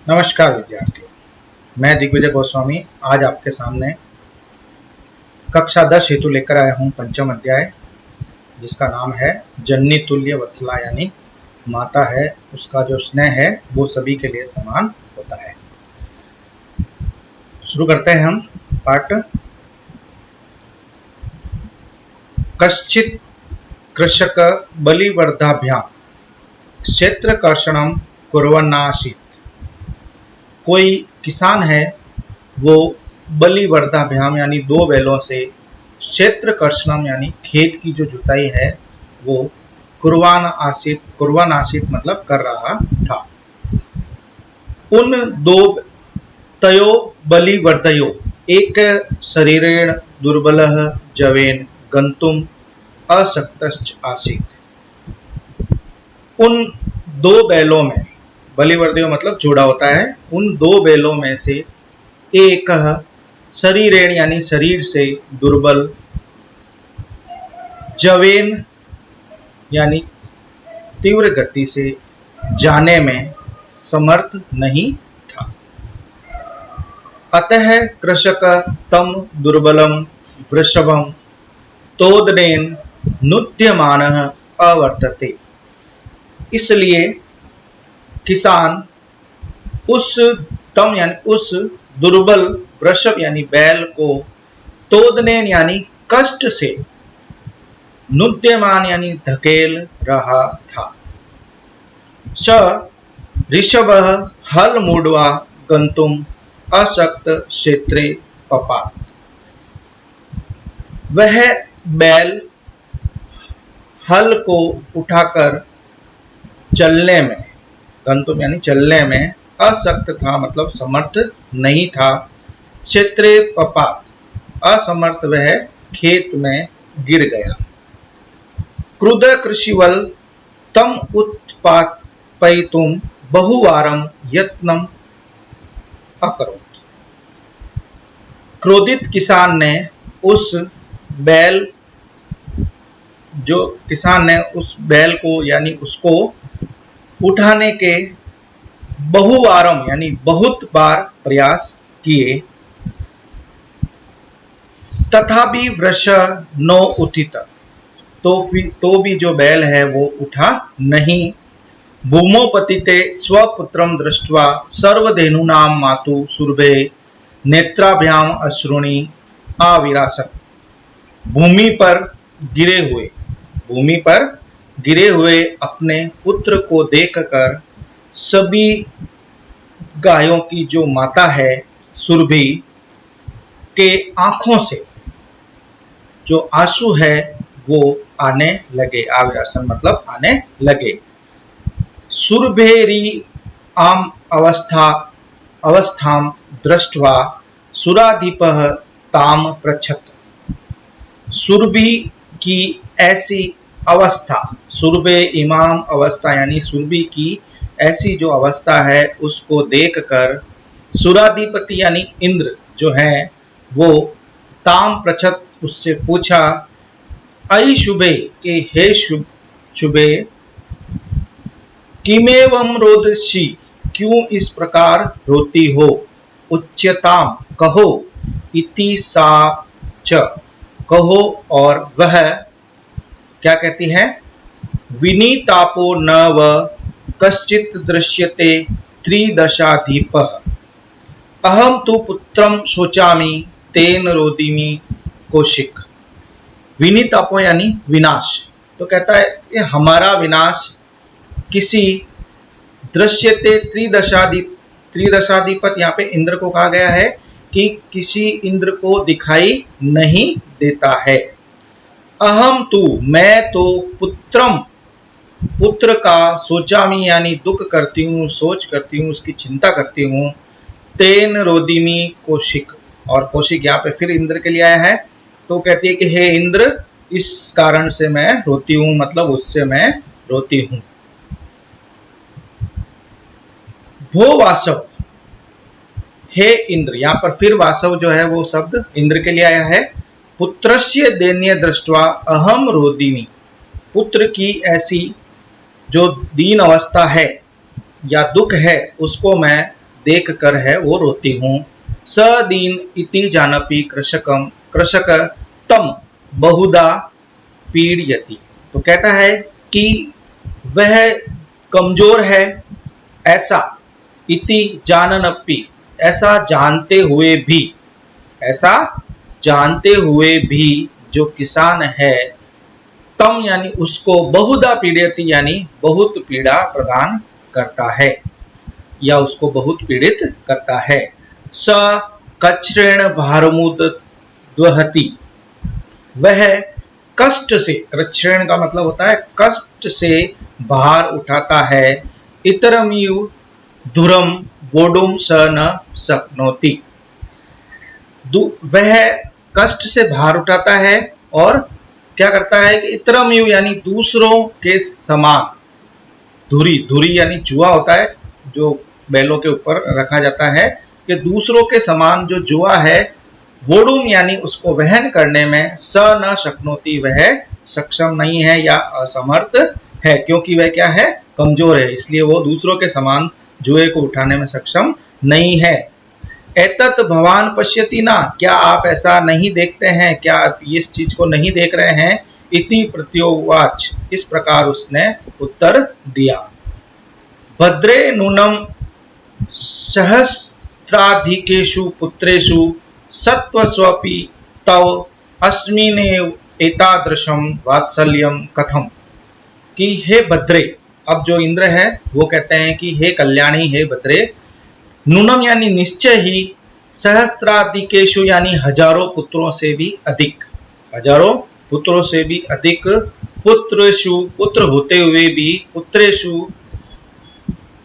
नमस्कार विद्यार्थियों, मैं दिग्विजय गोस्वामी आज आपके सामने कक्षा 10 हेतु लेकर आया हूँ पंचम अध्याय, जिसका नाम है जननी तुल्य वत्सला, यानी माता है उसका जो स्नेह है वो सभी के लिए समान होता है। शुरू करते हैं हम पाठ। कश्चित कृषक बलिवर्धाभ्याम क्षेत्रकर्षणम कुर्वन्नासीत्। कोई किसान है वो बलिवर्धाभ्याम यानी 2 बैलों से क्षेत्रकर्षणम यानी खेत की जो जुताई है वो कुर्वान आसित मतलब कर रहा था। उन 2 तयो बलिवर्धयो एक शरीरेण दुर्बलः जवेन गंतुम अशक्तश्च आसीत्। उन 2 बैलों में, बलिवर्धयो मतलब जोड़ा होता है, उन 2 बैलों में से एक शरीरेण यानी शरीर से दुर्बल, जवेन यानी तीव्र गति से जाने में समर्थ नहीं था। अतः कृषक तम दुर्बलम वृषभम तोदनेन नुद्यमानः अवर्तते। इसलिए किसान उस दुर्बल वृषभ यानी बैल को तोदनेन यानी कष्ट से, नुद्यमान यानी धकेल रहा था। स ऋषभः हल मूढ़वा गंतुम अशक्त क्षेत्रे पपात। वह बैल हल को उठाकर चलने में, गंतुम यानी चलने में, अशक्त था मतलब समर्थ नहीं था। क्षेत्रे पपात असमर्थ वह खेत में गिर गया। क्रुद्ध कृषिवल तम उत्पादयितुम बहुवारम यत्नम अकरोत्। क्रोधित किसान ने उस बैल को यानी उसको उठाने के बहुवारम यानी बहुत बार प्रयास किए, तथापि वृष नो उत्थित, तो भी जो बैल है वो उठा नहीं। भूमो पतिते स्वपुत्रम दृष्ट्वा सर्वधेनूनां मातु सुरभे नेत्राभ्याम अश्रुणि आविरासत्। भूमि पर गिरे हुए अपने पुत्र को देखकर सभी गायों की जो माता है सुरभि के आंखों से जो आंसू है वो आने लगे। आविरासन मतलब आने लगे। सुरभेरी आम अवस्थाम दृष्ट्वा सुराधिपः ताम पृच्छत। सुरभि की ऐसी अवस्था, सुरभे इमाम अवस्था यानी सुरभि की ऐसी जो अवस्था है उसको देखकर सुराधिपति यानी इंद्र जो है वो ताम पृच्छत, उससे पूछा, अयि शुभे के हे शुभे किमेवं रोदसी, क्यों इस प्रकार रोती हो। उच्यताम कहो, इति सा च, कहो और वह क्या कहती है। विनीतापो न व कश्चित् दृश्यते त्रिदशाधिपः, अहम तु पुत्रम शोचामि तेन रोदिमि कौशिक। विनीतापो यानी विनाश, तो कहता है कि हमारा विनाश किसी दृश्यते त्रिदशाधिपत, यहाँ पे इंद्र को कहा गया है कि किसी इंद्र को दिखाई नहीं देता है। अहम तु मैं तो पुत्र का सोचामी यानी दुख करती हूँ, सोच करती हूँ, उसकी चिंता करती हूँ। तेन रोदिमी कौशिक, और कौशिक यहाँ पे फिर इंद्र के लिए आया है, तो कहती है कि हे इंद्र, इस कारण से मैं रोती हूँ, मतलब उससे मैं रोती हूँ। भो वासव, हे इंद्र, यहाँ पर फिर वासव जो है वो शब्द इंद्र के लिए आया है। पुत्रस्य दैन्य दृष्ट्वा अहम रोदिमि, पुत्र की ऐसी जो दीन अवस्था है या दुख है उसको मैं देख कर है वो रोती हूँ। स दीन इति जानपि कृषकम कृषक तम बहुधा पीड़यति। तो कहता है कि वह कमजोर है ऐसा, इति जाननपि ऐसा जानते हुए भी, ऐसा जानते हुए भी जो किसान है, तम यानी उसको, बहुधा पीड़यति यानी बहुत पीड़ा प्रदान करता है या उसको बहुत पीड़ित करता है। स कच्रेण भारमुद द्वहति, वह कष्ट से, कृच्छ्रेण का मतलब होता है कष्ट से भार उठाता है। इतरमिव धुरम वोडुम स न शक्नोति, वह कष्ट से भार उठाता है और क्या करता है कि इतरमिव यानी दूसरों के समान, धुरी, धुरी यानी जुआ होता है जो बैलों के ऊपर रखा जाता है, कि दूसरों के समान जो जुआ है, वोडुम यानी उसको वहन करने में, स न शक्नोति वह सक्षम नहीं है या असमर्थ है, क्योंकि वह क्या है, कमजोर है, इसलिए वो दूसरों के समान जुए को उठाने में सक्षम नहीं है। एतत् भवान पश्यति ना, क्या आप ऐसा नहीं देखते हैं, क्या आप इस चीज को नहीं देख रहे हैं। इति प्रत्योवाच, इस प्रकार उसने उत्तर दिया। भद्रे नूनम सहस्राधिकेषु पुत्रेषु सत्वस्वपि तव अस्मिनेव एतादृशं वात्सल्यं कथम, कि हे भद्रे, अब जो इंद्र है वो कहते हैं कि हे कल्याणी, हे भद्रे, नूनम यानी निश्चय ही, सहस्त्राधिकेषु यानी हजारों पुत्रों से भी अधिक, हजारों पुत्रों से भी अधिक, पुत्रेषु पुत्र होते हुए भी, पुत्रेषु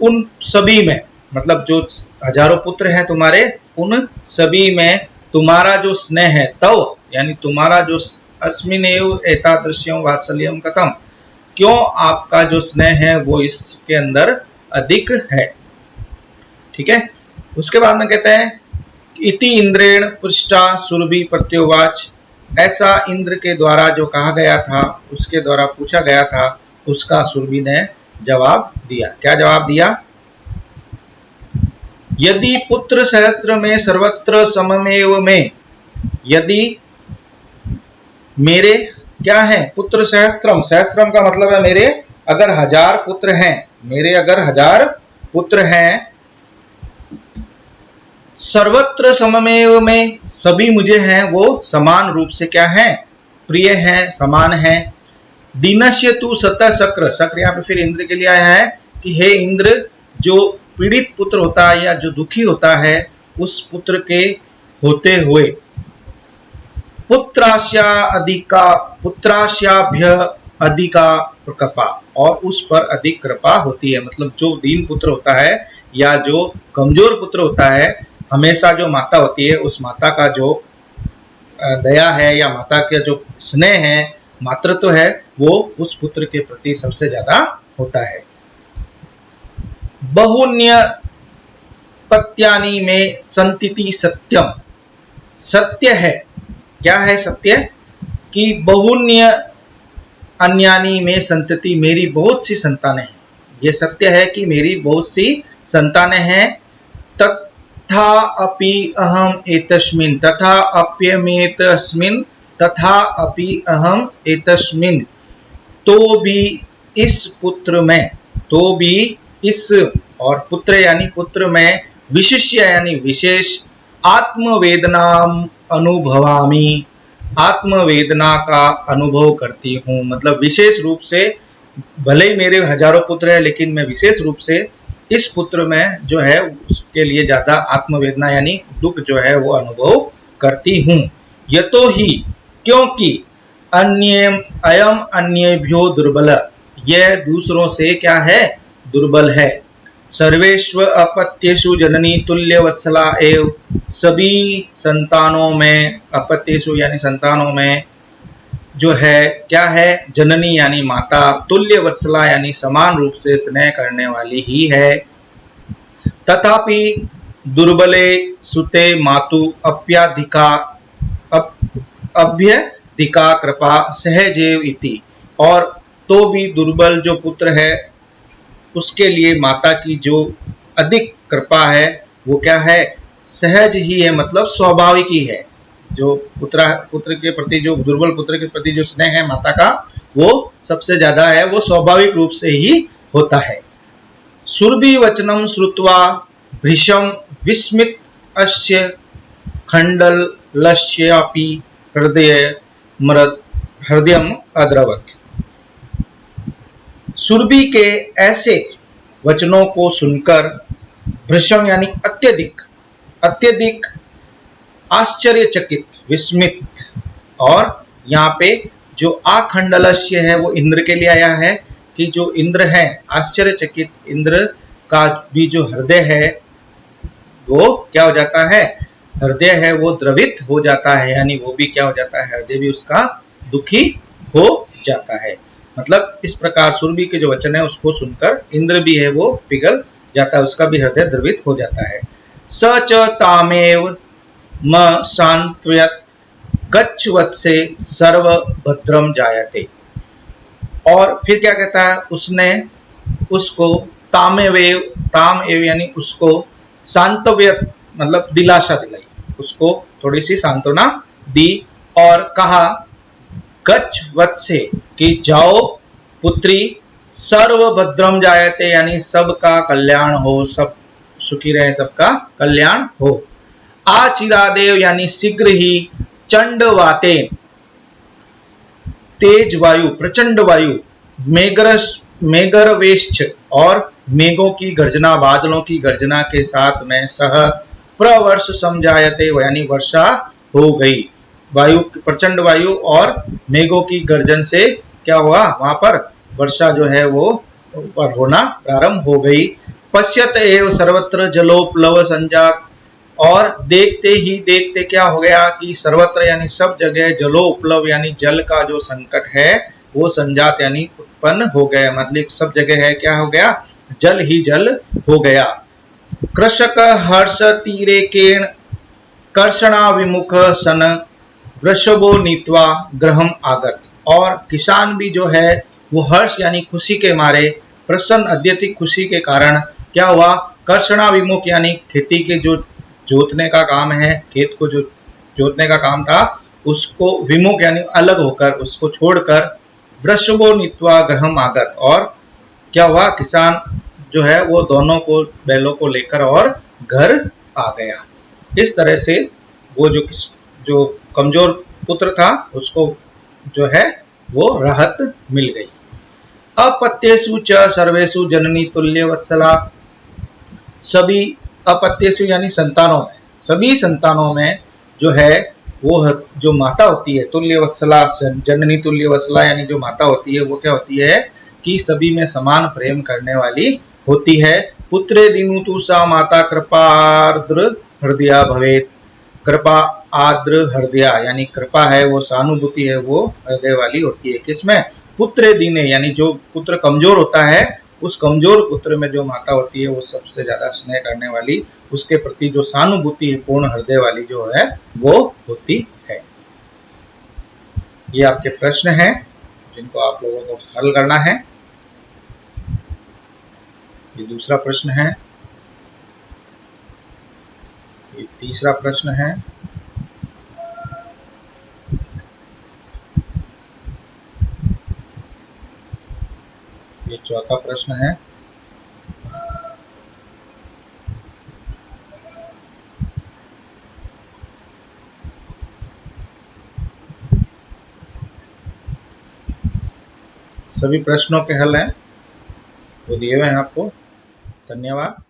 उन सभी में, मतलब जो हजारों पुत्र हैं तुम्हारे, उन सभी में तुम्हारा जो स्नेह है, तव यानी तुम्हारा जो, अस्मिनेव एतादृश्यं वात्सल्यं कथम, क्यों आपका जो स्नेह है वो इसके अंदर अधिक है। ठीक है, उसके बाद में कहते हैं इति इंद्रेण पृष्ठा सुरभि प्रत्योवाच, ऐसा इंद्र के द्वारा जो कहा गया था, उसके द्वारा पूछा गया था, उसका सुरभि ने जवाब दिया। क्या जवाब दिया? यदि पुत्र सहस्त्र में सर्वत्र सममेव में, यदि मेरे क्या है, पुत्र सहस्त्रम, सहस्त्रम का मतलब है मेरे अगर 1000 पुत्र हैं, मेरे अगर 1000 पुत्र हैं, सर्वत्र सममेव में, सभी मुझे हैं वो समान रूप से क्या है, प्रिय हैं, समान हैं। दीनस्य तु सतः शक्र, शक्र यहाँ पे फिर इंद्र के लिए आया है कि हे इंद्र, जो पीड़ित पुत्र होता है या जो दुखी होता है, उस पुत्र के होते हुए पुत्रास्याभ्य अधिका कृपा, और उस पर अधिक कृपा होती है। मतलब जो दीन पुत्र होता है या जो कमजोर पुत्र होता है, हमेशा जो माता होती है, उस माता का जो दया है या माता का जो स्नेह है, मातृत्व है, वो उस पुत्र के प्रति सबसे ज्यादा होता है। बहुन्य पत्यानि में संतिति सत्यम, सत्य है, क्या है सत्य, कि बहुन्य अन्यानी में संतति, मेरी बहुत सी संतानें हैं, ये सत्य है कि मेरी बहुत सी संतानें हैं। तथा अपि अहम एतस्मिन्, तथा अप्यमेतस्मिन्, तथा अपि अहम एतस्मिन्, तो भी इस पुत्र में, तो भी इस, और पुत्र यानी पुत्र में, विशिष्य यानी विशेष, आत्मवेदनाम अनुभवामि, आत्मवेदना का अनुभव करती हूँ। मतलब विशेष रूप से, भले ही मेरे हजारों पुत्र हैं, लेकिन मैं विशेष रूप से इस पुत्र में जो है उसके लिए ज्यादा आत्मवेदना यानी दुख जो है वो अनुभव करती हूँ। यतो ही, क्योंकि अयम अन्येभ्यो दुर्बल, यह दूसरों से क्या है, दुर्बल है। सर्वेष्व अपत्येषु जननी तुल्य वत्सला एव, सभी संतानों में, अपत्येषु यानी संतानों में जो है क्या है, जननी यानी माता, तुल्य वत्सला यानी समान रूप से स्नेह करने वाली ही है। तथापि दुर्बले सुते मातु अप्याधिका अभ्यधिका कृपा सहजेव इति, और तो भी दुर्बल जो पुत्र है उसके लिए माता की जो अधिक कृपा है वो क्या है, सहज ही है, मतलब स्वाभाविक ही है। जो पुत्र के प्रति, जो दुर्बल पुत्र के प्रति जो स्नेह है माता का, वो सबसे ज्यादा है, वो स्वाभाविक रूप से ही होता है। सुरभि वचनम श्रुत्वा भृशम विस्मित अस्य खंडलस्यापि हृदयम अद्रवत्। सुरभि के ऐसे वचनों को सुनकर भृशम यानी अत्यधिक अत्यधिक आश्चर्यचकित, विस्मित, और यहाँ पे जो आखंडलस्य है वो इंद्र के लिए आया है कि जो इंद्र है, आश्चर्यचकित इंद्र का भी जो हृदय है वो क्या हो जाता है, हृदय है वो द्रवित हो जाता है, यानी वो भी क्या हो जाता है, हृदय भी उसका दुखी हो जाता है। मतलब इस प्रकार सुरभि के जो वचन है उसको सुनकर इंद्र भी है वो पिघल जाता है, उसका भी हृदय द्रवित हो जाता है। स च तामेव म सांत्वयत् गच्छ वत्से सर्व भद्रम जायते। और फिर क्या कहता है, उसने उसको ताम एव यानी उसको सांत्वयत् मतलब दिलासा दिलाई, उसको थोड़ी सी सांत्वना दी और कहा गच्छ वत्से कि जाओ पुत्री, सर्व भद्रम जायते यानी सबका कल्याण हो, सब सुखी रहे, सबका कल्याण हो। आचिरादेव यानी शीघ्र ही, चंडवाते तेज वायु, प्रचंड वायु, मेघरवेश्च और मेघों की गर्जना, बादलों की गर्जना के साथ में सह प्रवर्ष समझायते यानी वर्षा हो गई। वायु, प्रचंड वायु और मेघों की गर्जन से क्या हुआ, वहां पर वर्षा जो है वो होना प्रारंभ हो गई। पश्यत एव सर्वत्र जलोप्लव संजात, और देखते ही देखते क्या हो गया कि सर्वत्र यानी सब जगह जलोप्लव यानी जल का जो संकट है वो संजात यानी उत्पन्न हो गया, मतलब सब जगह है क्या हो गया, जल ही जल हो गया। कृषक हर्ष तीरे केण कर्षणा विमुख सन वृषभो नीत्वा ग्रहम आगत। और किसान भी जो है वो हर्ष यानी खुशी के मारे, प्रसन्न अत्यधिक खुशी के कारण क्या हुआ, कर्षणा विमुख यानी खेती के जो जोतने का काम है, खेत को जो जोतने का काम था उसको विमुख यानी अलग होकर, उसको छोड़कर वृषभो नीत्वा ग्रहम आगत, और क्या हुआ, किसान जो है वो दोनों को, बैलों को लेकर और घर आ गया। इस तरह से वो जो कमजोर पुत्र था उसको जो है वो राहत मिल गई। अपत्येषु च सर्वेषु जननी तुल्य वत्सला, सभी अपत्येषु यानी संतानों में, सभी संतानों में जो है वो जो माता होती है, तुल्य वत्सला, जननी तुल्य वत्सला यानी जो माता होती है वो क्या होती है कि सभी में समान प्रेम करने वाली होती है। पुत्रे दिनु तु सा माता कृपार्द्र हृदया भवेत, कृपा आर्द्र हृदया यानी कृपा है वो सहानुभूति है वो हृदय वाली होती है। किसमें, पुत्रे दीने यानी जो पुत्र कमजोर होता है उस कमजोर पुत्र में जो माता होती है वो सबसे ज्यादा स्नेह करने वाली, उसके प्रति जो सहानुभूति पूर्ण हृदय वाली जो है वो होती है। ये आपके प्रश्न हैं जिनको आप लोगों को हल करना है। ये दूसरा प्रश्न है, ये तीसरा प्रश्न है, ये चौथा प्रश्न है, सभी प्रश्नों के हल हैं वो दिए हुए हैं आपको। धन्यवाद।